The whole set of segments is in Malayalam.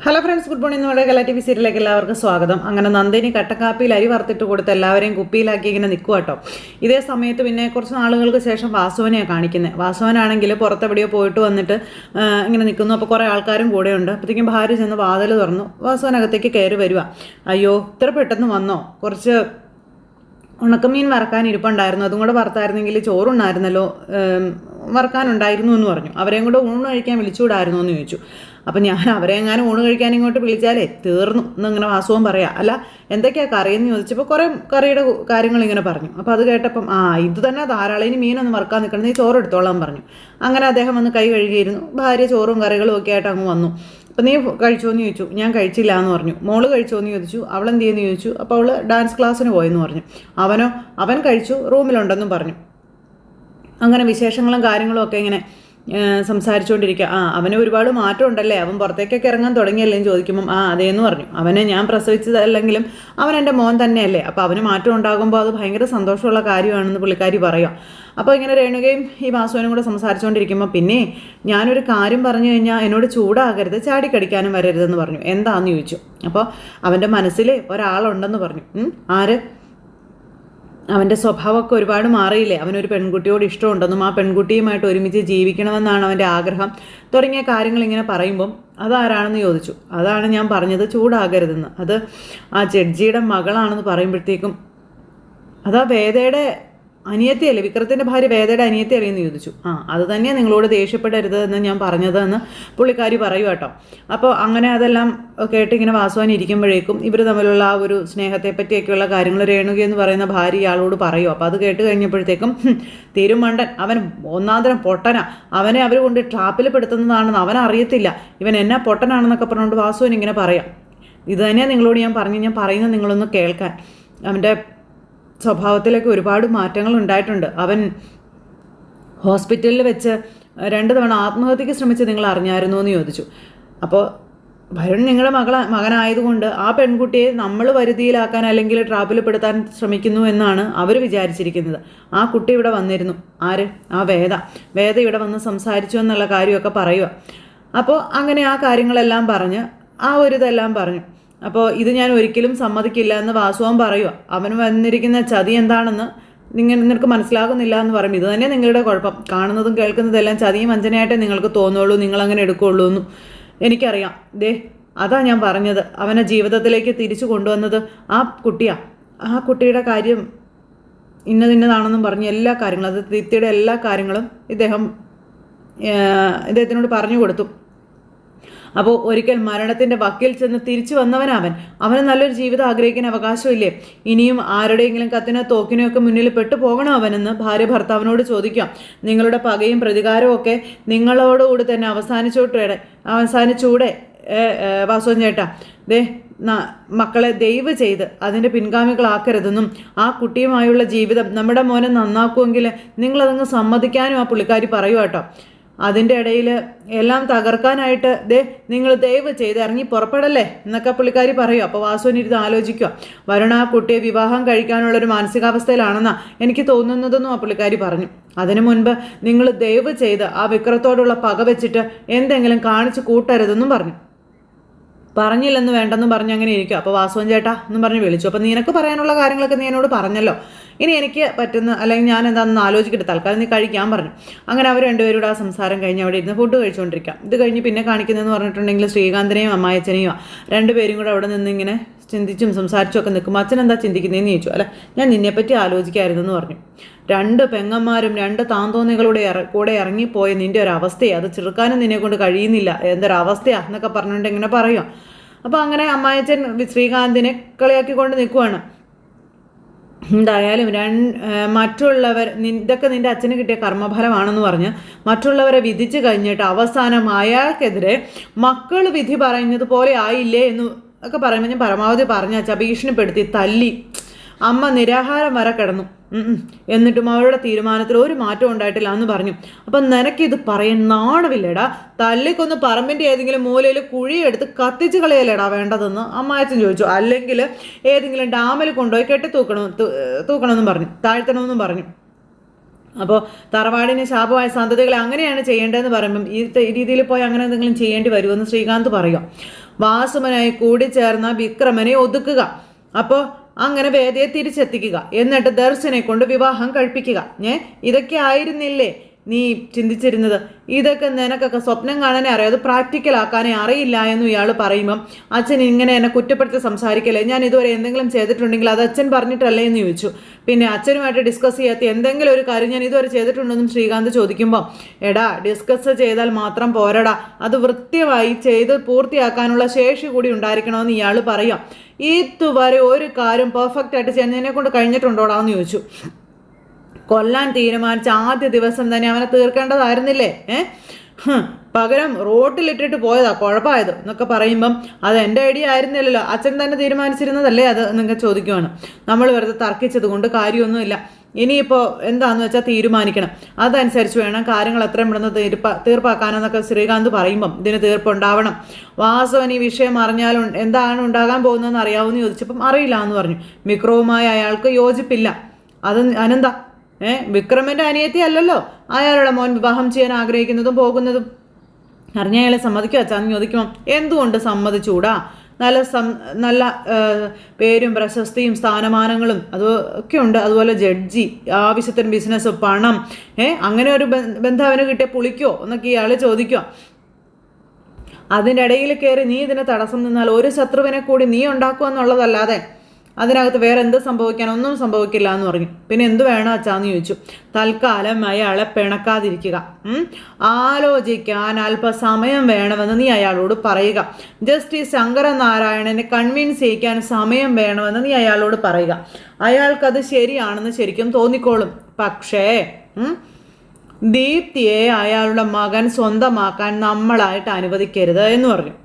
Hello friends, good morning. നമ്മുടെ കലാ TV സീരിയലിലേക്ക് എല്ലാവർക്കും സ്വാഗതം. അങ്ങനെ നന്ദിനി കട്ടക്കാപ്പിയിൽ അരി വറുത്തിട്ട് കൊടുത്ത് എല്ലാവരെയും കുപ്പിയിലാക്കി ഇങ്ങനെ നിൽക്കുക കേട്ടോ. ഇതേ സമയത്ത് പിന്നെ കുറച്ച് നാളുകൾക്ക് ശേഷം വാസുവിനെയാണ് കാണിക്കുന്നത്. വാസുവനാണെങ്കിൽ പുറത്തെവിടെയോ പോയിട്ട് വന്നിട്ട് ഇങ്ങനെ നിൽക്കുന്നു. അപ്പോൾ കുറേ ആൾക്കാരും കൂടെയുണ്ട്. അപ്പോഴത്തേക്കും ഭാര്യ ചെന്ന് വാതിൽ തുറന്നു. വാസുവിനകത്തേക്ക് കയറി വരിക. അയ്യോ, ഇത്ര പെട്ടെന്ന് വന്നോ? കുറച്ച് ഉണക്കമീൻ വറക്കാൻ ഇരിപ്പുണ്ടായിരുന്നു, അതും കൂടെ വറുത്തായിരുന്നെങ്കിൽ ചോറുണ്ടായിരുന്നല്ലോ, വറക്കാനുണ്ടായിരുന്നു എന്ന് പറഞ്ഞു. അവരെയും കൂടെ ഊണ് കഴിക്കാൻ വിളിച്ചുകൂടായിരുന്നു എന്ന് ചോദിച്ചു. അപ്പം ഞാൻ അവരെ എങ്ങാനും ഊണ് കഴിക്കാൻ ഇങ്ങോട്ട് വിളിച്ചാലേ തീർന്നു എന്നിങ്ങനെ വാസുവും പറയാം. അല്ല, എന്തൊക്കെയാണ് കറിയെന്ന് ചോദിച്ചപ്പോൾ കുറേ കറിയുടെ കാര്യങ്ങൾ ഇങ്ങനെ പറഞ്ഞു. അപ്പോൾ അത് കേട്ടപ്പം ഇത് തന്നെ ധാരാളം, ഇനി മീനൊന്നും വറുക്കാൻ നിൽക്കണം, നീ ചോറ് എടുത്തോളാൻ പറഞ്ഞു. അങ്ങനെ അദ്ദേഹം വന്ന് കൈ കഴുകിയിരുന്നു. ഭാര്യ ചോറും കറികളും ഒക്കെ ആയിട്ട് അങ്ങ് വന്നു. അപ്പം നീ കഴിച്ചോ എന്ന് ചോദിച്ചു. ഞാൻ കഴിച്ചില്ല എന്ന് പറഞ്ഞു. മോള് കഴിച്ചോ എന്ന് ചോദിച്ചു. അവളെന്ത് ചെയ്യുമെന്ന് ചോദിച്ചു. അപ്പോൾ അവൾ ഡാൻസ് ക്ലാസ്സിന് പോയെന്ന് പറഞ്ഞു. അവൻ കഴിച്ചു, റൂമിലുണ്ടെന്നും പറഞ്ഞു. അങ്ങനെ വിശേഷങ്ങളും കാര്യങ്ങളും ഒക്കെ ഇങ്ങനെ സംസാരിച്ചുകൊണ്ടിരിക്കുക. അവന് ഒരുപാട് മാറ്റം ഉണ്ടല്ലേ, അവൻ പുറത്തേക്കൊക്കെ ഇറങ്ങാൻ തുടങ്ങിയല്ലേ എന്ന് ചോദിക്കുമ്പം അതേന്ന് പറഞ്ഞു. അവനെ ഞാൻ പ്രസവിച്ചതല്ലെങ്കിലും അവൻ എൻ്റെ മോൻ തന്നെയല്ലേ, അപ്പോൾ അവന് മാറ്റം ഉണ്ടാകുമ്പോൾ അത് ഭയങ്കര സന്തോഷമുള്ള കാര്യമാണെന്ന് പുള്ളിക്കാരി പറയുക. അപ്പോൾ ഇങ്ങനെ രേണുകയും ഈ വാസുവിനും കൂടെ സംസാരിച്ചുകൊണ്ടിരിക്കുമ്പോൾ പിന്നെ ഞാനൊരു കാര്യം പറഞ്ഞു കഴിഞ്ഞാൽ എന്നോട് ചൂടാകരുത്, ചാടിക്കടിക്കാനും വരരുതെന്ന് പറഞ്ഞു. എന്താണെന്ന് ചോദിച്ചു. അപ്പോൾ അവൻ്റെ മനസ്സിൽ ഒരാളുണ്ടെന്ന് പറഞ്ഞു. ആര്? അവൻ്റെ സ്വഭാവമൊക്കെ ഒരുപാട് മാറിയില്ലേ, അവനൊരു പെൺകുട്ടിയോട് ഇഷ്ടമുണ്ടെന്നും ആ പെൺകുട്ടിയുമായിട്ട് ഒരുമിച്ച് ജീവിക്കണമെന്നാണ് അവൻ്റെ ആഗ്രഹം തുടങ്ങിയ കാര്യങ്ങൾ ഇങ്ങനെ പറയുമ്പം അതാരാണെന്ന് ചോദിച്ചു. അതാണ് ഞാൻ പറഞ്ഞത് ചൂടാകരുതെന്ന്. അത് ആ ജഡ്ജിയുടെ മകളാണെന്ന് പറയുമ്പോഴത്തേക്കും അതാ വേദയുടെ അനിയത്തിയല്ലേ, വിക്രത്തിൻ്റെ ഭാര്യ വേദയുടെ അനിയത്തി അറിയെന്ന് ചോദിച്ചു. അത് തന്നെയാണ് നിങ്ങളോട് ദേഷ്യപ്പെടരുത് എന്ന് ഞാൻ പറഞ്ഞതെന്ന് പുള്ളിക്കാരി പറയൂ കേട്ടോ. അപ്പോൾ അങ്ങനെ അതെല്ലാം കേട്ടിങ്ങനെ വാസുവാൻ ഇരിക്കുമ്പോഴേക്കും ഇവർ തമ്മിലുള്ള ആ ഒരു സ്നേഹത്തെ പറ്റിയൊക്കെയുള്ള കാര്യങ്ങൾ രേണുകയെന്ന് പറയുന്ന ഭാര്യ ഇയാളോട് പറയൂ. അപ്പോൾ അത് കേട്ട് കഴിഞ്ഞപ്പോഴത്തേക്കും തിരുമണ്ടൻ, അവൻ ഒന്നാന്തരം പൊട്ടന, അവനെ അവർ കൊണ്ട് ട്രാപ്പിൽ പെടുത്തുന്നതാണെന്ന് അവൻ അറിയത്തില്ല, ഇവൻ എന്നാ പൊട്ടനാണെന്നൊക്കെ പറഞ്ഞുകൊണ്ട് വാസുവിന് ഇങ്ങനെ പറയാം. ഇത് തന്നെയാണ് നിങ്ങളോട് ഞാൻ പറയുന്നത് നിങ്ങളൊന്ന് കേൾക്കാൻ. അവൻ്റെ സ്വഭാവത്തിലൊക്കെ ഒരുപാട് മാറ്റങ്ങൾ ഉണ്ടായിട്ടുണ്ട്. അവൻ ഹോസ്പിറ്റലിൽ വെച്ച് 2 തവണ ആത്മഹത്യക്ക് ശ്രമിച്ച് നിങ്ങൾ അറിഞ്ഞായിരുന്നു എന്ന് ചോദിച്ചു. അപ്പോൾ വരുൺ നിങ്ങളുടെ മകനായതുകൊണ്ട് ആ പെൺകുട്ടിയെ നമ്മൾ വരുതിയിലാക്കാൻ അല്ലെങ്കിൽ ട്രാപ്പിൽ പെടുത്താൻ ശ്രമിക്കുന്നു എന്നാണ് അവർ വിചാരിച്ചിരിക്കുന്നത്. ആ കുട്ടി ഇവിടെ വന്നിരുന്നു. ആര്? ആ വേദ ഇവിടെ വന്ന് സംസാരിച്ചു എന്നുള്ള കാര്യമൊക്കെ പറയുക. അപ്പോൾ അങ്ങനെ ആ കാര്യങ്ങളെല്ലാം പറഞ്ഞ് ആ ഒരു ഇതെല്ലാം പറഞ്ഞു. അപ്പോൾ ഇത് ഞാൻ ഒരിക്കലും സമ്മതിക്കില്ല എന്ന് വാസുവൻ പറയുക. അവന് വന്നിരിക്കുന്ന ചതി എന്താണെന്ന് നിനക്ക് മനസ്സിലാകുന്നില്ല എന്ന് പറയും. ഇത് തന്നെ നിങ്ങളുടെ കുഴപ്പം, കാണുന്നതും കേൾക്കുന്നതെല്ലാം ചതിയും വഞ്ചനയായിട്ടേ നിങ്ങൾക്ക് തോന്നുള്ളൂ, നിങ്ങളങ്ങനെ എടുക്കുകയുള്ളൂ എന്നും എനിക്കറിയാം. അതാ ഞാൻ പറഞ്ഞത്, അവനെ ജീവിതത്തിലേക്ക് തിരിച്ചു കൊണ്ടുവന്നത് ആ കുട്ടിയാണ്. ആ കുട്ടിയുടെ കാര്യം ഇന്നതാണെന്നും പറഞ്ഞ് എല്ലാ കാര്യങ്ങളും, അത് ദീപ്തിയുടെ എല്ലാ കാര്യങ്ങളും ഇദ്ദേഹത്തിനോട് പറഞ്ഞു കൊടുത്തു. അപ്പോൾ ഒരിക്കൽ മരണത്തിൻ്റെ വക്കിൽ ചെന്ന് തിരിച്ചു അവന് നല്ലൊരു ജീവിതം ആഗ്രഹിക്കാൻ അവകാശമില്ലേ? ഇനിയും ആരുടെയെങ്കിലും കത്തിനോ തോക്കിനോ ഒക്കെ മുന്നിൽ പെട്ടു പോകണോ അവനെന്ന് ഭാര്യ ഭർത്താവിനോട് ചോദിക്കാം. നിങ്ങളുടെ പകയും പ്രതികാരവും ഒക്കെ നിങ്ങളോടുകൂടി തന്നെ അവസാനിച്ചൂടെ വാസുവൻ ചേട്ടാ? മക്കളെ ദയവ് ചെയ്ത് അതിൻ്റെ പിൻഗാമികളാക്കരുതെന്നും ആ കുട്ടിയുമായുള്ള ജീവിതം നമ്മുടെ മോനെ നന്നാക്കുമെങ്കിൽ നിങ്ങളതങ്ങ് സമ്മതിക്കാനും ആ പുള്ളിക്കാരി പറയുക കേട്ടോ. അതിൻ്റെ ഇടയിൽ എല്ലാം തകർക്കാനായിട്ട് നിങ്ങൾ ദയവ് ചെയ്ത് ഇറങ്ങി പുറപ്പെടല്ലേ എന്നൊക്കെ പുള്ളിക്കാരി പറയും. അപ്പോൾ വാസുവിനിരുന്ന് ആലോചിക്കുക. വരുൺ ആ കുട്ടിയെ വിവാഹം കഴിക്കാനുള്ളൊരു മാനസികാവസ്ഥയിലാണെന്നാണ് എനിക്ക് തോന്നുന്നതെന്നും ആ പുള്ളിക്കാരി പറഞ്ഞു. അതിനു മുൻപ് നിങ്ങൾ ദയവ് ചെയ്ത് ആ വിക്രത്തോടുള്ള പക വെച്ചിട്ട് എന്തെങ്കിലും കാണിച്ച് കൂട്ടരുതെന്നും പറഞ്ഞു. പറഞ്ഞില്ലെന്ന് വേണ്ടെന്നും പറഞ്ഞ് അങ്ങനെ ഇരിക്കും. അപ്പോൾ വാസുവൻ ചേട്ടാ എന്നും പറഞ്ഞ് വിളിച്ചു. അപ്പോൾ നിനക്ക് പറയാനുള്ള കാര്യങ്ങളൊക്കെ നീ എന്നോട് പറഞ്ഞല്ലോ, ഇനി എനിക്ക് പറ്റുന്ന അല്ലെങ്കിൽ ഞാൻ എന്താണെന്ന് ആലോചിക്കട്ടെ, തൽക്കാലം നീ കഴിക്കാൻ പറഞ്ഞു. അങ്ങനെ അവർ രണ്ടുപേരുടെ ആ സംസാരം കഴിഞ്ഞ് അവിടെ ഇരുന്ന് ഫുഡ് കഴിച്ചുകൊണ്ടിരിക്കാം. ഇത് കഴിഞ്ഞ് പിന്നെ കാണിക്കുന്നതെന്ന് പറഞ്ഞിട്ടുണ്ടെങ്കിൽ ശ്രീകാന്തിനെയും അമ്മായച്ചനെയും രണ്ടുപേരും കൂടെ അവിടെ നിന്ന് ഇങ്ങനെ ചിന്തിച്ചും സംസാരിച്ചും ഒക്കെ നിൽക്കും. അച്ഛൻ എന്താ ചിന്തിക്കുന്നതെന്ന് ചോദിച്ചു. അല്ല, ഞാൻ നിന്നെപ്പറ്റി ആലോചിക്കാമായിരുന്നെന്ന് പറഞ്ഞു. 2 പെങ്ങന്മാരും 2 താന്തോന്നികളുടെ കൂടെ ഇറങ്ങിപ്പോയ നിൻ്റെ ഒരു അവസ്ഥയാണ്, അത് ചെറുക്കാനും നിന്നെ കൊണ്ട് കഴിയുന്നില്ല, എന്തൊരവസ്ഥയാണ് എന്നൊക്കെ പറഞ്ഞുകൊണ്ട് ഇങ്ങനെ പറയുക. അപ്പോൾ അങ്ങനെ അമ്മായച്ചൻ ശ്രീകാന്തിനെ കളിയാക്കിക്കൊണ്ട് നിൽക്കുവാണ്. എന്തായാലും മറ്റുള്ളവർ ഇതൊക്കെ നിൻ്റെ അച്ഛന് കിട്ടിയ കർമ്മഫലമാണെന്ന് പറഞ്ഞ് മറ്റുള്ളവരെ വിധിച്ചു കഴിഞ്ഞിട്ട് അവസാനം അയാൾക്കെതിരെ മക്കൾ വിധി പറയുന്നതുപോലെ ആയില്ലേ എന്ന് ഒക്കെ പറയുമ്പോൾ ഞാൻ പരമാവധി പറഞ്ഞാച്ചാൽ ഭീഷണിപ്പെടുത്തി തല്ലി അമ്മ നിരാഹാരം വരെ കിടന്നു. എന്നിട്ടും അവരുടെ തീരുമാനത്തിൽ ഒരു മാറ്റം ഉണ്ടായിട്ടില്ല എന്ന് പറഞ്ഞു. അപ്പം നിനക്കിത് പറയാൻ നാണമില്ലേടാ? തല്ലിക്കൊന്ന് പറമ്പിൻ്റെ ഏതെങ്കിലും മൂലയിൽ കുഴിയെടുത്ത് കത്തിച്ച് കളയല്ലേടാ വേണ്ടതെന്ന് അമ്മായച്ചൻ ചോദിച്ചു. അല്ലെങ്കിൽ ഏതെങ്കിലും ഡാമിൽ കൊണ്ടുപോയി കെട്ടി തൂക്കണമെന്നും പറഞ്ഞു, താഴ്ത്തണമെന്നും പറഞ്ഞു. അപ്പോൾ തറവാടിന് ശാപമായ സന്തതികളെ അങ്ങനെയാണ് ചെയ്യേണ്ടതെന്ന് പറയുമ്പം ഈ രീതിയിൽ പോയി അങ്ങനെ എന്തെങ്കിലും ചെയ്യേണ്ടി വരുമെന്ന് ശ്രീകാന്ത് പറയുക. വാസുമനായി കൂടിച്ചേർന്ന വിക്രമനെ ഒതുക്കുക. അപ്പോൾ അങ്ങനെ വേദയെ തിരിച്ചെത്തിക്കുക. എന്നിട്ട് ദർശനെ കൊണ്ട് വിവാഹം കഴിപ്പിക്കുക. ഇതൊക്കെ ആയിരുന്നില്ലേ നീ ചിന്തിച്ചിരുന്നത്? ഇതൊക്കെ നിനക്കൊക്കെ സ്വപ്നം കാണാനേ അറിയാം, അത് പ്രാക്ടിക്കൽ ആക്കാനേ അറിയില്ല എന്ന് ഇയാൾ പറയുമ്പം അച്ഛൻ ഇങ്ങനെ എന്നെ കുറ്റപ്പെടുത്തി സംസാരിക്കല്ലേ, ഞാൻ ഇതുവരെ എന്തെങ്കിലും ചെയ്തിട്ടുണ്ടെങ്കിൽ അത് അച്ഛൻ പറഞ്ഞിട്ടല്ലേ എന്ന് ചോദിച്ചു. പിന്നെ അച്ഛനുമായിട്ട് ഡിസ്കസ് ചെയ്യാത്ത എന്തെങ്കിലും ഒരു കാര്യം ഞാൻ ഇതുവരെ ചെയ്തിട്ടുണ്ടെന്നും ശ്രീകാന്ത് ചോദിക്കുമ്പോൾ, എടാ ഡിസ്കസ് ചെയ്താൽ മാത്രം പോരടാ, അത് വൃത്തിയായി ചെയ്ത് പൂർത്തിയാക്കാനുള്ള ശേഷി കൂടി ഉണ്ടായിരിക്കണമെന്ന് ഇയാൾ പറയാം. ഇതുവരെ ഒരു കാര്യം പെർഫെക്റ്റ് ആയിട്ട് ചെയ്യുന്നതിനെ കൊണ്ട് കഴിഞ്ഞിട്ടുണ്ടോടാന്ന് ചോദിച്ചു. കൊല്ലാൻ തീരുമാനിച്ച ആദ്യ ദിവസം തന്നെ അവനെ തീർക്കേണ്ടതായിരുന്നില്ലേ? പകരം റോട്ടിലിട്ടിട്ട് പോയതാ കുഴപ്പമായത് എന്നൊക്കെ പറയുമ്പം അത് എൻ്റെ ഐഡിയ ആയിരുന്നില്ലല്ലോ, അച്ഛൻ തന്നെ തീരുമാനിച്ചിരുന്നതല്ലേ അത് എന്നൊക്കെ ചോദിക്കുവാണ്. നമ്മൾ വെറുതെ തർക്കിച്ചത് കൊണ്ട് കാര്യമൊന്നുമില്ല, ഇനിയിപ്പോൾ എന്താന്ന് വെച്ചാൽ തീരുമാനിക്കണം, അതനുസരിച്ച് വേണം കാര്യങ്ങൾ എത്രയും പെട്ടെന്ന് തീർപ്പാക്കാനെന്നൊക്കെ ശ്രീകാന്ത് പറയുമ്പം ഇതിന് തീർപ്പുണ്ടാവണം. വാസവൻ ഈ വിഷയം അറിഞ്ഞാൽ എന്താണ് ഉണ്ടാകാൻ പോകുന്നതെന്ന് അറിയാവുമെന്ന് ചോദിച്ചപ്പം അറിയില്ല എന്ന് പറഞ്ഞു. വിക്രവുമായി അയാൾക്ക് യോജിപ്പില്ല. അത് അനന്ത വിക്രമന്റെ അനിയത്തി അല്ലല്ലോ അയാളുടെ മോൻ വിവാഹം ചെയ്യാൻ ആഗ്രഹിക്കുന്നതും പോകുന്നതും. അറിഞ്ഞ അയാളെ സമ്മതിക്കുക അച്ഛാന്ന് ചോദിക്കുമോ? എന്തുകൊണ്ട് സമ്മതിച്ചൂടാ? നല്ല പേരും പ്രശസ്തിയും സ്ഥാനമാനങ്ങളും അതൊക്കെ ഉണ്ട്, അതുപോലെ ജഡ്ജി, ആവശ്യത്തിന് ബിസിനസ്, പണം, അങ്ങനെ ഒരു ബന്ധം അവന് കിട്ടിയ പുളിക്കോ എന്നൊക്കെ ഇയാൾ ചോദിക്കുക. അതിൻ്റെ ഇടയിൽ കയറി നീ ഇതിന് തടസ്സം നിന്നാൽ ഒരു ശത്രുവിനെ കൂടി നീ ഉണ്ടാക്കുക എന്നുള്ളതല്ലാതെ അതിനകത്ത് വേറെ എന്ത് സംഭവിക്കാൻ? ഒന്നും സംഭവിക്കില്ല എന്ന് പറഞ്ഞു. പിന്നെ എന്ത് വേണം അച്ഛാന്ന് ചോദിച്ചു. തൽക്കാലം അയാളെ പിണക്കാതിരിക്കുക, ആലോചിക്കാൻ അല്പസമയം വേണമെന്ന് നീ അയാളോട് പറയുക. ജസ്റ്റിസ് ശങ്കരനാരായണനെ കൺവിൻസ് ചെയ്യിക്കാൻ സമയം വേണമെന്ന് നീ അയാളോട് പറയുക. അയാൾക്കത് ശരിയാണെന്ന് ശരിക്കും തോന്നിക്കോളും. പക്ഷേ ദീപ്തിയെ അയാളുടെ മകൻ സ്വന്തമാക്കാൻ നമ്മളായിട്ട് അനുവദിക്കരുത് എന്ന് പറഞ്ഞു.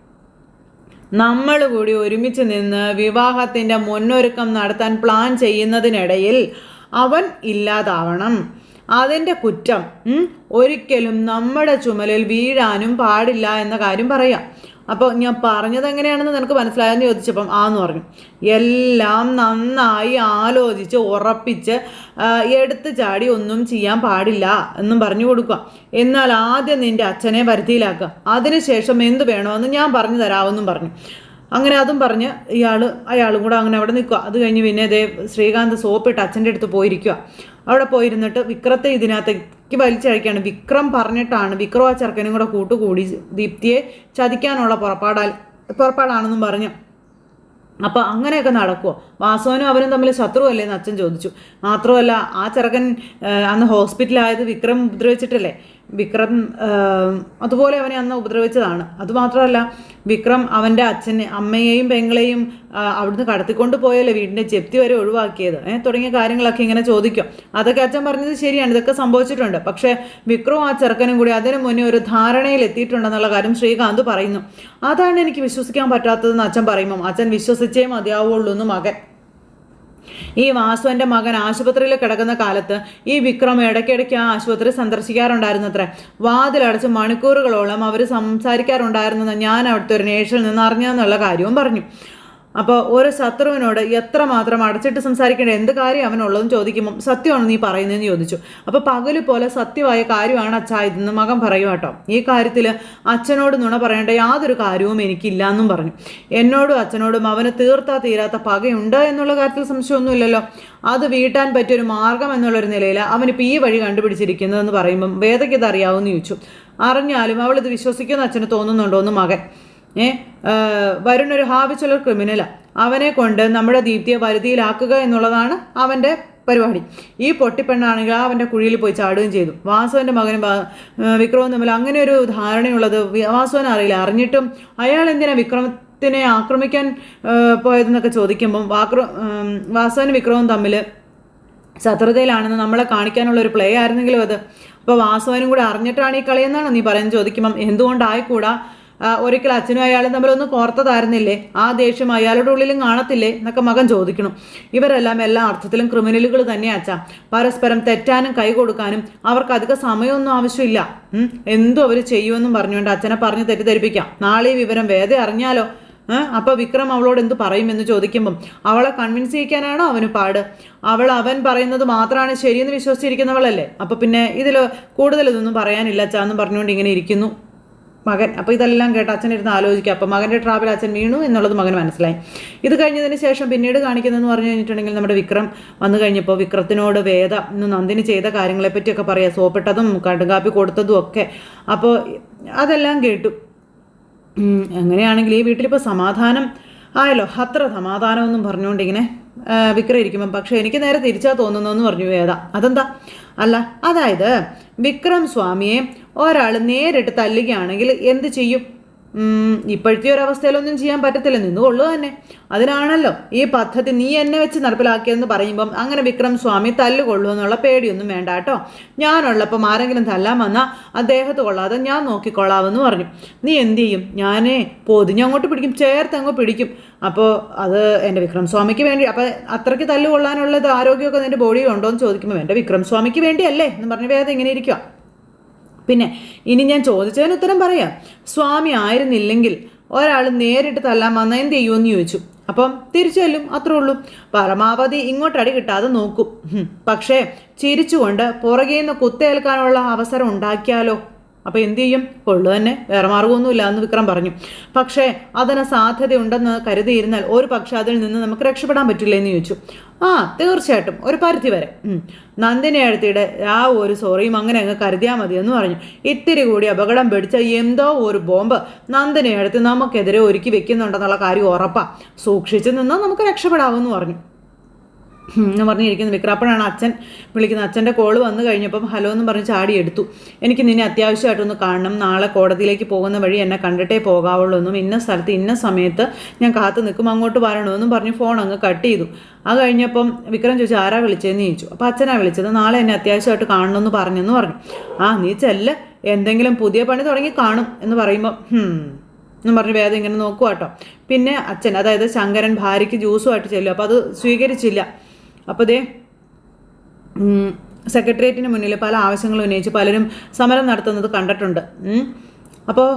നമ്മൾ കൂടി ഒരുമിച്ച് നിന്ന് വിവാഹത്തിൻ്റെ മുന്നൊരുക്കം നടത്താൻ പ്ലാൻ ചെയ്യുന്നതിനിടയിൽ അവൻ ഇല്ലാതാവണം. അതിൻ്റെ കുറ്റം ഒരിക്കലും നമ്മുടെ ചുമലിൽ വീഴാനും പാടില്ല എന്ന കാര്യം പറയാം. അപ്പോൾ ഞാൻ പറഞ്ഞത് എങ്ങനെയാണെന്ന് നിനക്ക് മനസ്സിലായെന്ന് ചോദിച്ചപ്പം ആന്ന് പറഞ്ഞു. എല്ലാം നന്നായി ആലോചിച്ച് ഉറപ്പിച്ച് എടുത്ത് ചാടി ഒന്നും ചെയ്യാൻ പാടില്ല എന്നും പറഞ്ഞു കൊടുക്കുക. എന്നാൽ ആദ്യം നിൻ്റെ അച്ഛനെ വരുത്തിയിലാക്കുക, അതിനുശേഷം എന്ത് വേണമെന്ന് ഞാൻ പറഞ്ഞു തരാമെന്നും പറഞ്ഞു. അങ്ങനെ അതും പറഞ്ഞ് അയാളും കൂടെ അങ്ങനെ അവിടെ നിൽക്കുക. അത് കഴിഞ്ഞ് പിന്നെ ശ്രീകാന്ത് സോപ്പിട്ട് അച്ഛൻ്റെ അടുത്ത് പോയിരിക്കുക. അവിടെ പോയിരുന്നിട്ട് വിക്രത്തെ ഇതിനകത്തേക്ക് വലിച്ചഴിക്കുകയാണ്. വിക്രം പറഞ്ഞിട്ടാണ്, വിക്രം ആ ചെറുക്കനും കൂടെ കൂട്ടുകൂടി ദീപ്തിയെ ചതിക്കാനുള്ള പുറപ്പാടാണെന്നും പറഞ്ഞു. അപ്പോൾ അങ്ങനെയൊക്കെ നടക്കുമോ? വാസവനും അവനും തമ്മിൽ ശത്രുവല്ലേ എന്ന് അച്ഛൻ ചോദിച്ചു. മാത്രമല്ല ആ ചെറുക്കൻ അന്ന് ഹോസ്പിറ്റലായത് വിക്രം ഉപദ്രവിച്ചിട്ടല്ലേ? വിക്രം അതുപോലെ അവനെ അന്ന് ഉപദ്രവിച്ചതാണ്. അതുമാത്രമല്ല വിക്രം അവൻ്റെ അമ്മയെയും പെങ്ങളെയും അവിടുന്ന് കടത്തിക്കൊണ്ട് പോയല്ലേ വീടിൻ്റെ ജപ്തി വരെ ഒഴിവാക്കിയത് തുടങ്ങിയ കാര്യങ്ങളൊക്കെ ഇങ്ങനെ ചോദിക്കും. അതൊക്കെ അച്ഛൻ പറഞ്ഞത് ശരിയാണ്, ഇതൊക്കെ സംഭവിച്ചിട്ടുണ്ട്. പക്ഷേ വിക്രവും ആ ചെറുക്കനും കൂടി അതിനു മുന്നേ ഒരു ധാരണയിൽ എത്തിയിട്ടുണ്ടെന്നുള്ള കാര്യം ശ്രീകാന്ത് പറയുന്നു. അതാണ് എനിക്ക് വിശ്വസിക്കാൻ പറ്റാത്തതെന്ന് അച്ഛൻ പറയുമ്പം അച്ഛൻ വിശ്വസിച്ചേ മതിയാവുള്ളൂ എന്ന് മകൻ. ഈ വാസുവിൻ്റെ മകൻ ആശുപത്രിയിൽ കിടക്കുന്ന കാലത്ത് ഈ വിക്രം ഇടയ്ക്കിടയ്ക്ക് ആ ആശുപത്രി സന്ദർശിക്കാറുണ്ടായിരുന്നത്രേ. വാതിലടച്ച് മണിക്കൂറുകളോളം അവർ സംസാരിക്കാറുണ്ടായിരുന്നെന്ന് ഞാൻ അവിടുത്തെ ഒരു നേഴ്സിൽ നിന്ന് അറിഞ്ഞെന്നുള്ള കാര്യവും പറഞ്ഞു. അപ്പോൾ ഓരോ ശത്രുവിനോട് എത്രമാത്രം അടച്ചിട്ട് സംസാരിക്കേണ്ട എന്ത് കാര്യം അവനുള്ളതെന്ന് ചോദിക്കുമ്പം സത്യമാണ് നീ പറയുന്നതെന്ന് ചോദിച്ചു. അപ്പോൾ പകല് പോലെ സത്യമായ കാര്യമാണ് അച്ഛാ ഇതെന്ന് മകൻ പറയും കേട്ടോ. ഈ കാര്യത്തിൽ അച്ഛനോട് നുണ പറയേണ്ട യാതൊരു കാര്യവും എനിക്കില്ല എന്നും പറഞ്ഞു. എന്നോടും അച്ഛനോടും അവന് തീരാത്ത പകയുണ്ട് എന്നുള്ള കാര്യത്തിൽ സംശയമൊന്നുമില്ലല്ലോ. അത് വീട്ടാൻ പറ്റിയൊരു മാർഗം എന്നുള്ളൊരു നിലയിൽ അവനിപ്പോൾ ഈ വഴി കണ്ടുപിടിച്ചിരിക്കുന്നതെന്ന് പറയുമ്പം വേദയ്ക്ക് ഇത് അറിയാവുമെന്ന് ചോദിച്ചു. അറിഞ്ഞാലും അവളിത് വിശ്വസിക്കുമെന്ന് അച്ഛന് തോന്നുന്നുണ്ടോ എന്ന് മകൻ. വരുണൊരു ഹാബിച്ചുള്ള ക്രിമിനലാണ്, അവനെ കൊണ്ട് നമ്മുടെ ദീപ്തിയെ വരുതിയിലാക്കുക എന്നുള്ളതാണ് അവൻ്റെ പരിപാടി. ഈ പൊട്ടിപ്പെണ്ണാണെങ്കിൽ അവൻ്റെ കുഴിയിൽ പോയി ചാടുകയും ചെയ്തു. വാസുവിൻ്റെ മകനും വിക്രവും തമ്മിൽ അങ്ങനെ ഒരു ധാരണയുള്ളത് വാസുവിന് അറിയില്ല. അറിഞ്ഞിട്ടും അയാൾ എന്തിനാ വിക്രമത്തിനെ ആക്രമിക്കാൻ പോയതെന്നൊക്കെ ചോദിക്കുമ്പം വാസുവിനും വിക്രവും തമ്മിൽ ശത്രുതയിലാണെന്ന് നമ്മളെ കാണിക്കാനുള്ള ഒരു പ്ലേ ആയിരുന്നെങ്കിലും അത്. അപ്പോൾ വാസുവിനും കൂടെ അറിഞ്ഞിട്ടാണ് ഈ കളിയെന്നാണ് നീ പറയുന്നത് ചോദിക്കുമ്പം എന്തുകൊണ്ടായിക്കൂടാ? ഒരിക്കൽ അച്ഛനും അയാളും തമ്മിലൊന്ന് കോർത്തതായിരുന്നില്ലേ? ആ ദേഷ്യം അയാളുടെ ഉള്ളിലും കാണത്തില്ലേ എന്നൊക്കെ മകൻ ചോദിക്കണം. ഇവരെല്ലാം എല്ലാ അർത്ഥത്തിലും ക്രിമിനലുകൾ തന്നെ അച്ഛാ. പരസ്പരം തെറ്റാനും കൈ കൊടുക്കാനും അവർക്ക് അധിക സമയമൊന്നും ആവശ്യമില്ല. എന്തും അവർ ചെയ്യുമെന്നും പറഞ്ഞുകൊണ്ട് അച്ഛനെ പറഞ്ഞ് തെറ്റിദ്ധരിപ്പിക്കാം. നാളെ ഈ വിവരം വേദ അറിഞ്ഞാലോ അപ്പോൾ വിക്രം അവളോട് എന്ത് പറയുമെന്ന് ചോദിക്കുമ്പം അവളെ കൺവിൻസ് ചെയ്യിക്കാനാണോ അവന് പാട്? അവൻ പറയുന്നത് മാത്രമാണ് ശരിയെന്ന് വിശ്വസിച്ചിരിക്കുന്നവളല്ലേ. അപ്പോൾ പിന്നെ ഇതിൽ കൂടുതൽ ഇതൊന്നും പറയാനില്ല അച്ഛാന്നും പറഞ്ഞുകൊണ്ട് ഇങ്ങനെ ഇരിക്കുന്നു മകൻ. അപ്പോൾ ഇതെല്ലാം കേട്ട് അച്ഛനിരുന്ന് ആലോചിക്കുക. അപ്പോൾ മകൻ്റെ ട്രാപ്പിൽ അച്ഛൻ വീണു എന്നുള്ളത് മകന് മനസ്സിലായി. ഇത് കഴിഞ്ഞതിന് ശേഷം പിന്നീട് കാണിക്കുന്നതെന്ന് പറഞ്ഞു കഴിഞ്ഞിട്ടുണ്ടെങ്കിൽ നമ്മുടെ വിക്രം വന്നു കഴിഞ്ഞപ്പോൾ വിക്രത്തിനോട് വേദ ഇന്ന് നന്ദിനി ചെയ്ത കാര്യങ്ങളെപ്പറ്റിയൊക്കെ പറയാം, സോപ്പിട്ടതും കടുങ്കാപ്പി കൊടുത്തതും ഒക്കെ. അപ്പോൾ അതെല്ലാം കേട്ടു. എങ്ങനെയാണെങ്കിൽ ഈ വീട്ടിലിപ്പോൾ സമാധാനം ആയല്ലോ, അത്ര സമാധാനമൊന്നും പറഞ്ഞുകൊണ്ട് ഇങ്ങനെ വിക്രം ഇരിക്കുമ്പം പക്ഷേ എനിക്ക് നേരെ തിരിച്ചാ തോന്നുന്നതെന്ന് പറഞ്ഞു വേദ. അതെന്താ? അല്ല, അതായത് വിക്രം സ്വാമിയെ ഒരാൾ നേരിട്ട് തല്ലുകയാണെങ്കിൽ എന്ത് ചെയ്യും? ഇപ്പോഴത്തെ ഒരവസ്ഥയിലൊന്നും ചെയ്യാൻ പറ്റത്തില്ല, നിന്നുകൊള്ളുക തന്നെ. അതിനാണല്ലോ ഈ പദ്ധതി നീ എന്നെ വെച്ച് നടപ്പിലാക്കിയതെന്ന് പറയുമ്പം അങ്ങനെ വിക്രം സ്വാമി തല്ലുകൊള്ളൂ എന്നുള്ള പേടിയൊന്നും വേണ്ട കേട്ടോ. ഞാനുള്ളപ്പം ആരെങ്കിലും തല്ലാൻ വന്നാൽ അദ്ദേഹത്ത് കൊള്ളാതെ ഞാൻ നോക്കിക്കൊള്ളാമെന്ന് പറഞ്ഞു. നീ എന്ത് ചെയ്യും? ഞാനേ പൊതിഞ്ഞങ്ങോട്ട് പിടിക്കും, ചേർത്തങ്ങ് പിടിക്കും. അപ്പോൾ അത് എൻ്റെ വിക്രം സ്വാമിക്ക് വേണ്ടി. അപ്പോൾ അത്രയ്ക്ക് തല്ലുകൊള്ളാനുള്ളത് ആരോഗ്യമൊക്കെ നിൻ്റെ ബോഡിയിലുണ്ടോ എന്ന് ചോദിക്കുമ്പോൾ എൻ്റെ വിക്രം സ്വാമിക്ക് വേണ്ടിയല്ലേ എന്ന് പറഞ്ഞ് വേദം ഇങ്ങനെ ഇരിക്കുക. പിന്നെ ഇനി ഞാൻ ചോദിച്ചതിന് ഉത്തരം പറയാം. സ്വാമി ആയിരുന്നില്ലെങ്കിൽ ഒരാൾ നേരിട്ട് തല്ലാൻ വന്നാൽ എന്ത് ചെയ്യുമെന്ന് ചോദിച്ചു. അപ്പം തിരിച്ചു ചെല്ലും, അത്രേ ഉള്ളൂ. പരമാവധി ഇങ്ങോട്ടടി കിട്ടാതെ നോക്കും. പക്ഷേ ചിരിച്ചുകൊണ്ട് പുറകെ നിന്ന് കുത്തേൽക്കാനുള്ള അവസരം ഉണ്ടാക്കിയാലോ? അപ്പോൾ എന്തു ചെയ്യും? കൊള്ളു തന്നെ, വേറെ മാർഗമൊന്നുമില്ല എന്ന് വിക്രം പറഞ്ഞു. പക്ഷേ അതിന് സാധ്യതയുണ്ടെന്ന് കരുതിയിരുന്നാൽ ഒരു പക്ഷെ അതിൽ നിന്ന് നമുക്ക് രക്ഷപ്പെടാൻ പറ്റില്ല എന്ന് ചോദിച്ചു. തീർച്ചയായിട്ടും ഒരു പരിധി വരെ. നന്ദിനി അടുത്തിടെ ആ ഒരു സോറിയും അങ്ങനെ അങ്ങ് കരുതിയാൽ മതിയെന്ന് പറഞ്ഞു. ഇത്തിരി കൂടി അപകടം പിടിച്ച എന്തോ ഒരു ബോംബ് നന്ദിനി അടുത്ത് നമുക്കെതിരെ ഒരുക്കി വെക്കുന്നുണ്ടെന്നുള്ള കാര്യം ഉറപ്പാ. സൂക്ഷിച്ചു നിന്നാൽ നമുക്ക് രക്ഷപ്പെടാമെന്ന് പറഞ്ഞു. എന്ന് പറഞ്ഞിരിക്കുന്നു വിക്രം. അപ്പോഴാണ് അച്ഛൻ വിളിക്കുന്നത്. അച്ഛൻ്റെ കോള് വന്നു കഴിഞ്ഞപ്പം ഹലോ എന്ന് പറഞ്ഞ് ചാടി എടുത്തു. എനിക്ക് നിന്നെ അത്യാവശ്യമായിട്ടൊന്ന് കാണണം, നാളെ കോടതിയിലേക്ക് പോകുന്ന വഴി എന്നെ കണ്ടിട്ടേ പോകാവുള്ളൂ എന്നും ഇന്ന സ്ഥലത്ത് ഇന്ന സമയത്ത് ഞാൻ കാത്തു നിൽക്കും, അങ്ങോട്ട് വരണമെന്നും പറഞ്ഞ് ഫോൺ അങ്ങ് കട്ട് ചെയ്തു. അത് കഴിഞ്ഞപ്പം വിക്രം ചോദിച്ചു ആരാ വിളിച്ചതെന്ന് ചോദിച്ചു. അപ്പോൾ അച്ഛനാ വിളിച്ചത്, നാളെ എന്നെ അത്യാവശ്യമായിട്ട് കാണണമെന്ന് പറഞ്ഞെന്ന് പറഞ്ഞു. നീ ചെല്ല്, എന്തെങ്കിലും പുതിയ പണി തുടങ്ങി കാണും എന്ന് പറയുമ്പോൾ എന്ന് പറഞ്ഞ് വേദം ഇങ്ങനെ നോക്കുക കേട്ടോ. പിന്നെ അച്ഛൻ, അതായത് ശങ്കരൻ ഭാര്യയ്ക്ക് ജ്യൂസുമായിട്ട് ചെല്ലും. അപ്പോൾ അത് സ്വീകരിച്ചില്ല. അപ്പോൾ ദേ സെക്രട്ടേറിയറ്റിന് മുന്നിൽ പല ആവശ്യങ്ങളും ഉന്നയിച്ച് പലരും സമരം നടത്തുന്നത് കണ്ടിട്ടുണ്ട്. അപ്പോൾ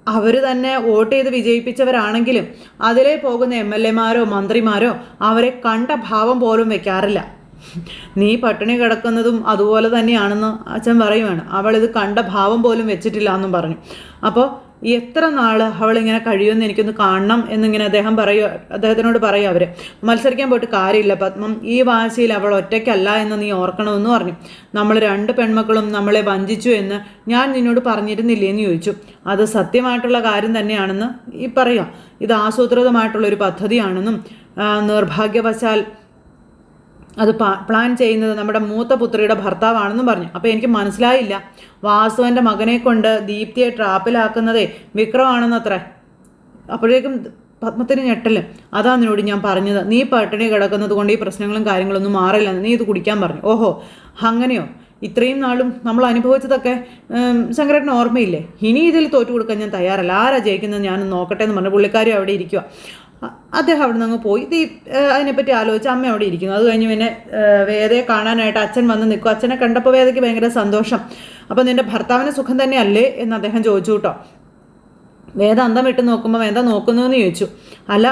അവർ തന്നെ വോട്ട് ചെയ്ത് വിജയിപ്പിച്ചവരാണെങ്കിലും അതിലേ പോകുന്ന MLA-മാരോ മന്ത്രിമാരോ അവരെ കണ്ട ഭാവം പോലും വെക്കാറില്ല. നീ പട്ടിണി കിടക്കുന്നതും അതുപോലെ തന്നെയാണെന്ന് അച്ഛൻ പറയുവാണ്. അവളിത് കണ്ട ഭാവം പോലും വെച്ചിട്ടില്ല എന്നും പറഞ്ഞു. അപ്പോൾ എത്ര നാൾ അവളിങ്ങനെ കഴിയുമെന്ന് എനിക്കൊന്ന് കാണണം എന്നിങ്ങനെ അദ്ദേഹത്തിനോട് പറയും. അവർ മത്സരിക്കാൻ പോയിട്ട് കാര്യമില്ല പത്മം, ഈ വാശിയിൽ അവൾ ഒറ്റയ്ക്കല്ല എന്ന് നീ ഓർക്കണമെന്ന് പറഞ്ഞു. നമ്മൾ 2 പെൺമക്കളും നമ്മളെ വഞ്ചിച്ചു എന്ന് ഞാൻ നിന്നോട് പറഞ്ഞിരുന്നില്ലേ എന്ന് ചോദിച്ചു. അത് സത്യമായിട്ടുള്ള കാര്യം തന്നെയാണെന്ന് ഈ പറയാം. ഇത് ആസൂത്രിതമായിട്ടുള്ളൊരു പദ്ധതിയാണെന്നും നിർഭാഗ്യവശാൽ അത് പ്ലാൻ ചെയ്യുന്നത് നമ്മുടെ മൂത്ത പുത്രിയുടെ ഭർത്താവാണെന്നും പറഞ്ഞു. അപ്പോൾ എനിക്ക് മനസ്സിലായില്ല, വാസുവിൻ്റെ മകനെ കൊണ്ട് ദീപ്തിയെ ട്രാപ്പിലാക്കുന്നതേ വിക്രമാണെന്നത്രേ. അപ്പോഴേക്കും പത്മത്തിന് ഞെട്ടല്. അതാ നിന്നോട് ഞാൻ പറഞ്ഞത്, നീ പട്ടിണി കിടക്കുന്നത് കൊണ്ട് ഈ പ്രശ്നങ്ങളും കാര്യങ്ങളൊന്നും മാറില്ലെന്ന്. നീ ഇത് കുടിക്കാൻ പറഞ്ഞു. ഓഹോ, അങ്ങനെയോ? ഇത്രയും നാളും നമ്മൾ അനുഭവിച്ചതൊക്കെ ശങ്കരേട്ടന് ഓർമ്മയില്ലേ? ഇനി ഇതിൽ തോറ്റു കൊടുക്കാൻ ഞാൻ തയ്യാറല്ല. ആരാ ജയിക്കുന്നത് ഞാൻ നോക്കട്ടെ എന്ന് പറഞ്ഞു. പുള്ളിക്കാരി അവിടെ ഇരിക്കുക. അദ്ദേഹം അവിടെ നിന്ന് അങ്ങ് പോയി. അതിനെപ്പറ്റി ആലോചിച്ച് അമ്മ അവിടെ ഇരിക്കുന്നു. അത് കഴിഞ്ഞ് പിന്നെ വേദയെ കാണാനായിട്ട് അച്ഛൻ വന്ന് നിൽക്കും. അച്ഛനെ കണ്ടപ്പോൾ വേദയ്ക്ക് ഭയങ്കര സന്തോഷം. അപ്പോൾ നിൻ്റെ ഭർത്താവിന് സുഖം തന്നെയല്ലേ എന്ന് അദ്ദേഹം ചോദിച്ചു കേട്ടോ. വേദ അന്തം വിട്ട് നോക്കുമ്പോൾ എന്താ നോക്കുന്നതെന്ന് ചോദിച്ചു. അല്ല,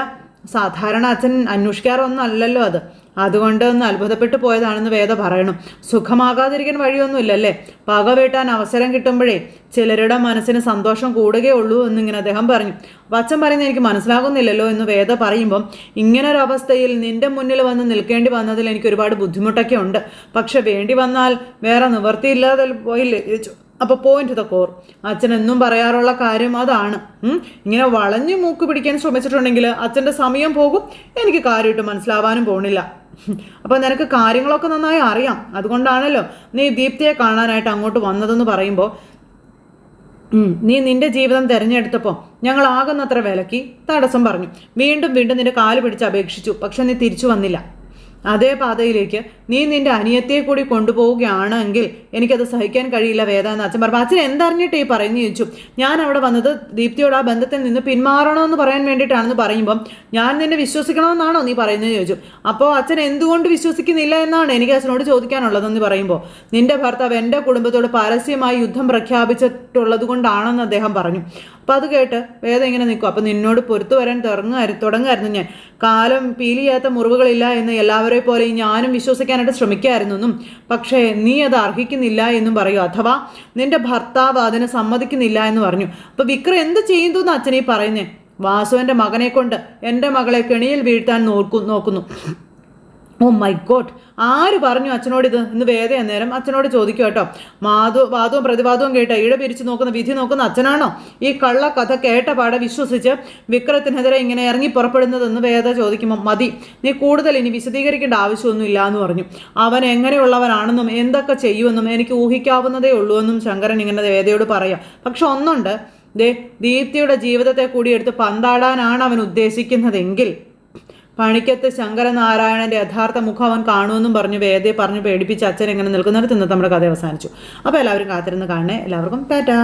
സാധാരണ അച്ഛൻ അന്വേഷിക്കാറൊന്നും അല്ലല്ലോ അത്, അതുകൊണ്ട് ഒന്ന് അത്ഭുതപ്പെട്ടു പോയതാണെന്ന് വേദ പറയണം. സുഖമാകാതിരിക്കാൻ വഴിയൊന്നുമില്ലല്ലേ. പക വീട്ടാൻ അവസരം കിട്ടുമ്പോഴേ ചിലരുടെ മനസ്സിന് സന്തോഷം കൂടുകയുള്ളൂ എന്നിങ്ങനെ അദ്ദേഹം പറഞ്ഞു. അച്ഛൻ പറയുന്നത് എനിക്ക് മനസ്സിലാകുന്നില്ലല്ലോ എന്ന് വേദ പറയുമ്പം, ഇങ്ങനൊരവസ്ഥയിൽ നിന്റെ മുന്നിൽ വന്ന് നിൽക്കേണ്ടി വന്നതിൽ എനിക്ക് ഒരുപാട് ബുദ്ധിമുട്ടൊക്കെ ഉണ്ട്. പക്ഷെ വേണ്ടി വന്നാൽ വേറെ നിവൃത്തിയില്ലാതെ പോയില്ലേ ചോദിച്ചു. അപ്പോൾ പോയിന്റ് ദ കോർ, അച്ഛൻ എന്നും പറയാറുള്ള കാര്യം അതാണ്. ഇങ്ങനെ വളഞ്ഞു മൂക്ക് പിടിക്കാൻ ശ്രമിച്ചിട്ടുണ്ടെങ്കിൽ അച്ഛൻ്റെ സമയം പോകും, എനിക്ക് കാര്യമായിട്ട് മനസ്സിലാവാനും പോണില്ല. അപ്പോൾ നിനക്ക് കാര്യങ്ങളൊക്കെ നന്നായി അറിയാം, അതുകൊണ്ടാണല്ലോ നീ ദീപ്തിയെ കാണാനായിട്ട് അങ്ങോട്ട് വന്നതെന്ന് പറയുമ്പോൾ, നീ നിന്റെ ജീവിതം തിരഞ്ഞെടുത്തപ്പോൾ ഞങ്ങൾ ആകുന്നത്ര വിലക്കി തടസ്സം പറഞ്ഞു. വീണ്ടും വീണ്ടും നിന്റെ കാല് പിടിച്ച് അപേക്ഷിച്ചു, പക്ഷെ നീ തിരിച്ചു വന്നില്ല. അതേ പാതയിലേക്ക് നീ നിന്റെ അനിയത്തിയെ കൂടി കൊണ്ടുപോവുകയാണെങ്കിൽ എനിക്കത് സഹിക്കാൻ കഴിയില്ല വേദ എന്ന് അച്ഛൻ പറഞ്ഞു. അച്ഛൻ എന്തറിഞ്ഞിട്ട് ഈ പറയുന്നു ചോദിച്ചു. ഞാൻ അവിടെ വന്നത് ദീപ്തിയോട് ആ ബന്ധത്തിൽ നിന്ന് പിന്മാറണമെന്ന് പറയാൻ വേണ്ടിയിട്ടാണെന്ന് പറയുമ്പം ഞാൻ നിന്നെ വിശ്വസിക്കണമെന്നാണോ നീ പറയുന്നത് ചോദിച്ചു. അപ്പോൾ അച്ഛൻ എന്തുകൊണ്ട് വിശ്വസിക്കുന്നില്ല എന്നാണ് എനിക്ക് അച്ഛനോട് ചോദിക്കാനുള്ളതെന്ന് പറയുമ്പോൾ നിന്റെ ഭർത്താവ് എൻ്റെ കുടുംബത്തോട് പരസ്യമായി യുദ്ധം പ്രഖ്യാപിച്ചിട്ടുള്ളത് കൊണ്ടാണെന്ന് അദ്ദേഹം പറഞ്ഞു. അപ്പം അത് കേട്ട് വേദം ഇങ്ങനെ നിൽക്കും. അപ്പം നിന്നോട് പൊരുത്തു വരാൻ തുടങ്ങായിരുന്നു ഞാൻ. കാലം പീലിയാത്ത മുറിവുകളില്ല എന്ന് എല്ലാവരെ പോലെ ഞാനും വിശ്വസിക്കാനായിട്ട് ശ്രമിക്കായിരുന്നു എന്നും പക്ഷേ നീ അത് അർഹിക്കുന്നില്ല എന്നും പറയൂ, അഥവാ നിന്റെ ഭർത്താവ് അതിന് സമ്മതിക്കുന്നില്ല എന്ന് പറഞ്ഞു. അപ്പോൾ വിക്രം എന്ത് ചെയ്യുന്നു എന്ന് അച്ഛനീ പറയുന്നേ? വാസുവിൻ്റെ മകനെ കൊണ്ട് എൻ്റെ മകളെ കെണിയിൽ വീഴ്ത്താൻ നോക്കുന്നു. ഓ മൈ ഗോഡ്, ആര് പറഞ്ഞു അച്ഛനോട് ഇത് എന്ന് വേദ അന്നേരം അച്ഛനോട് ചോദിക്കും കേട്ടോ. വാദവും പ്രതിവാദവും കേട്ട് ഈട പിരിച്ചു നോക്കുന്ന വിധി നോക്കുന്ന അച്ഛനാണോ ഈ കള്ള കഥ കേട്ട പാടെ വിശ്വസിച്ച് വിക്രത്തിനെതിരെ ഇങ്ങനെ ഇറങ്ങി പുറപ്പെടുന്നതെന്ന് വേദ ചോദിക്കുമ്പോൾ മതി, നീ കൂടുതൽ ഇനി വിശദീകരിക്കേണ്ട ആവശ്യമൊന്നുമില്ല എന്ന് പറഞ്ഞു. അവൻ എങ്ങനെയുള്ളവനാണെന്നും എന്തൊക്കെ ചെയ്യുമെന്നും എനിക്ക് ഊഹിക്കാവുന്നതേ ഉള്ളൂ എന്നും ശങ്കരൻ ഇങ്ങനെ വേദയോട് പറയാം. പക്ഷെ ഒന്നുണ്ട്, ദീപ്തിയുടെ ജീവിതത്തെ കൂടി എടുത്ത് പന്താടാനാണ് അവൻ ഉദ്ദേശിക്കുന്നതെങ്കിൽ പണിക്കത്ത് ശങ്കരനാരായണന്റെ യഥാർത്ഥ മുഖം അവൻ കാണുമെന്നും പറഞ്ഞു വേദയെ പറഞ്ഞു പേടിപ്പിച്ച് അച്ഛൻ എങ്ങനെ നിൽക്കുന്നിടത്ത് ഇന്നത്തെ നമ്മുടെ കഥ അവസാനിച്ചു. അപ്പോൾ എല്ലാവരും കാത്തിരുന്ന് കാണണേ. എല്ലാവർക്കും ടാറ്റാ.